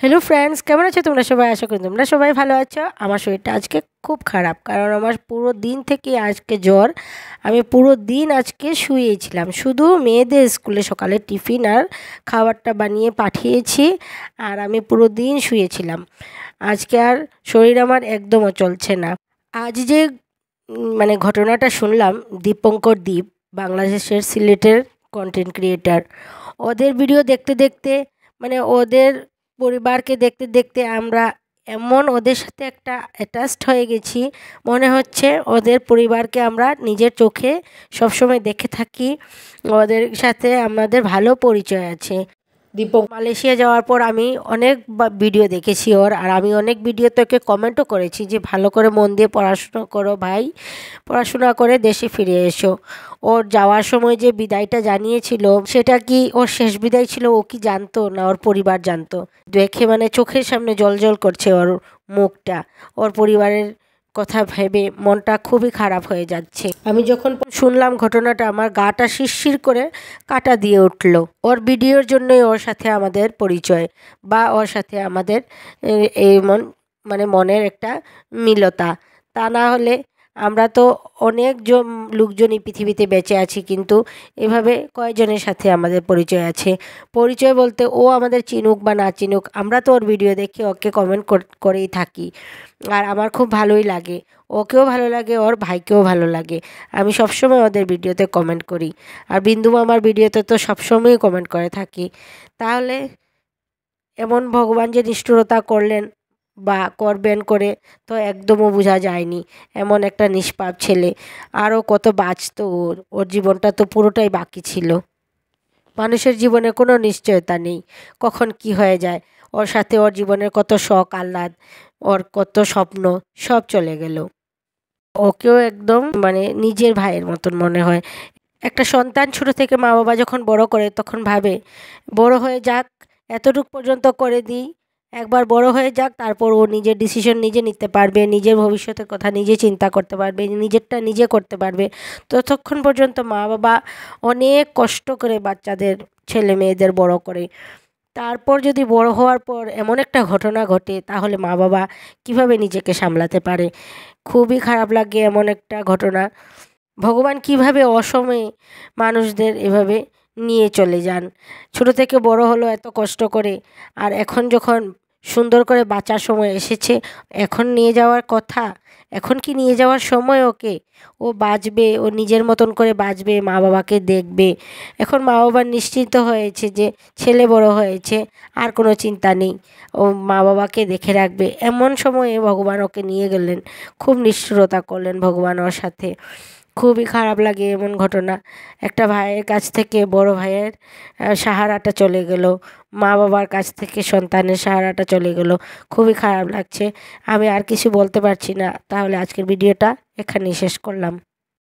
Hello friends, কেমন আছো তোমরা সবাই? আশা করি তোমরা সবাই ভালো আছো। আমার শরীরটা আজকে খুব খারাপ, কারণ আমার পুরো দিন থেকে আজকে জ্বর। আমি পুরো দিন আজকে শুয়েছিলাম, শুধু মেয়েদের স্কুলে সকালে টিফিন আর খাবারটা বানিয়ে পাঠিয়েছি, আর আমি পুরো দিন শুয়েছিলাম। আজকে আর শরীর আমার একদমও চলছে না। আজ যে ঘটনাটা শুনলাম, দীপঙ্কর দীপ, বাংলাদেশের সিলেটের কন্টেন্ট ক্রিয়েটার, ওদের ভিডিও দেখতে দেখতে ওদের পরিবারকে দেখতে দেখতে আমরা এমন ওদের সাথে একটা অ্যাটাচড হয়ে গেছি, মনে হচ্ছে ওদের পরিবারকে আমরা নিজের চোখে সবসময় দেখে থাকি। ওদের সাথে আমাদের ভালো পরিচয় আছে। দীপক মালয়েশিয়া যাওয়ার পর আমি অনেক ভিডিও দেখেছি ওর, আর আমি অনেক ভিডিওতে ওকে কমেন্টও করেছি যে ভালো করে মন দিয়ে পড়াশোনা করো ভাই, পড়াশোনা করে দেশে ফিরে এসো। ওর যাওয়ার সময় যে বিদায়টা জানিয়েছিল, সেটা কি ওর শেষ বিদায় ছিল? ও কি জানতো না ওর পরিবার জানতো? দেখে চোখের সামনে জল করছে ওর মুখটা। ওর পরিবারের কথা ভেবে মনটা খুবই খারাপ হয়ে যাচ্ছে। আমি যখন শুনলাম ঘটনাটা, আমার গাটা শিরশির করে কাটা দিয়ে উঠল। ওর ভিডিওর জন্যই ওর সাথে আমাদের পরিচয়, বা ওর সাথে আমাদের এই মনের একটা মিলতা। তা না হলে আমরা তো অনেক লোকজনই পৃথিবীতে বেঁচে আছি, কিন্তু এভাবে কয়েকজনের সাথে আমাদের পরিচয় আছে। পরিচয় বলতে ও আমাদের চিনুক বা না চিনুক, আমরা তো ওর ভিডিও দেখে ওকে কমেন্ট করেই থাকি, আর আমার খুব ভালোই লাগে। ওকেও ভালো লাগে, ওর ভাইকেও ভালো লাগে। আমি সবসময় ওদের ভিডিওতে কমেন্ট করি, আর বিন্দু মামার ভিডিওতে তো সবসময়ই কমেন্ট করে থাকি। তাহলে এমন ভগবান যে নিষ্ঠুরতা করলেন বা করবেন করে তো একদমও বোঝা যায়নি। এমন একটা নিষ্পাপ ছেলে, আরও কত বাঁচতো, ওর জীবনটা তো পুরোটাই বাকি ছিল। মানুষের জীবনে কোনো নিশ্চয়তা নেই, কখন কি হয়ে যায়। ওর সাথে ওর জীবনের কত শখ আহ্লাদ, ওর কত স্বপ্ন, সব চলে গেল। ওকেও একদম নিজের ভাইয়ের মতন মনে হয়। একটা সন্তান ছোট থেকে মা বাবা যখন বড় করে, তখন ভাবে বড় হয়ে যাক, এতটুক পর্যন্ত করে দিই, একবার বড় হয়ে যাক, তারপর ও নিজের ডিসিশন নিজে নিতে পারবে, নিজের ভবিষ্যতের কথা নিজে চিন্তা করতে পারবে, নিজেরটা নিজে করতে পারবে। ততক্ষণ পর্যন্ত মা বাবা অনেক কষ্ট করে বাচ্চাদের, ছেলে মেয়েদের বড় করে। তারপর যদি বড় হওয়ার পর এমন একটা ঘটনা ঘটে, তাহলে মা বাবা কিভাবে নিজেকে সামলাতে পারে? খুবই খারাপ লাগে এমন একটা ঘটনা। ভগবান কিভাবে অসময়ে মানুষদের এভাবে নিয়ে চলে যান। ছোট থেকে বড় হলো এত কষ্ট করে, আর এখন যখন সুন্দর করে বাঁচার সময় এসেছে, এখন নিয়ে যাওয়ার কথা। এখন কি নিয়ে যাওয়ার সময় ওকে? ও বাঁচবে, ও নিজের মতন করে বাঁচবে, মা বাবাকে দেখবে। এখন মা বাবা নিশ্চিন্ত হয়েছে যে ছেলে বড় হয়েছে, আর কোনো চিন্তা নেই, ও মা বাবাকে দেখে রাখবে। এমন সময়ে ভগবান ওকে নিয়ে গেলেন। খুব নিষ্ঠুরতা করলেন ভগবান ওর সাথে। খুবই খারাপ লাগে এমন ঘটনা। একটা ভাইয়ের কাছ থেকে বড় ভাইয়ের সাহারাটা চলে গেল, মা বাবার কাছ থেকে সন্তানের সাহারাটা চলে গেল। খুবই খারাপ লাগছে। আমি আর কিছু বলতে পারছি না, তাহলে আজকের ভিডিওটা এখানেই শেষ করলাম।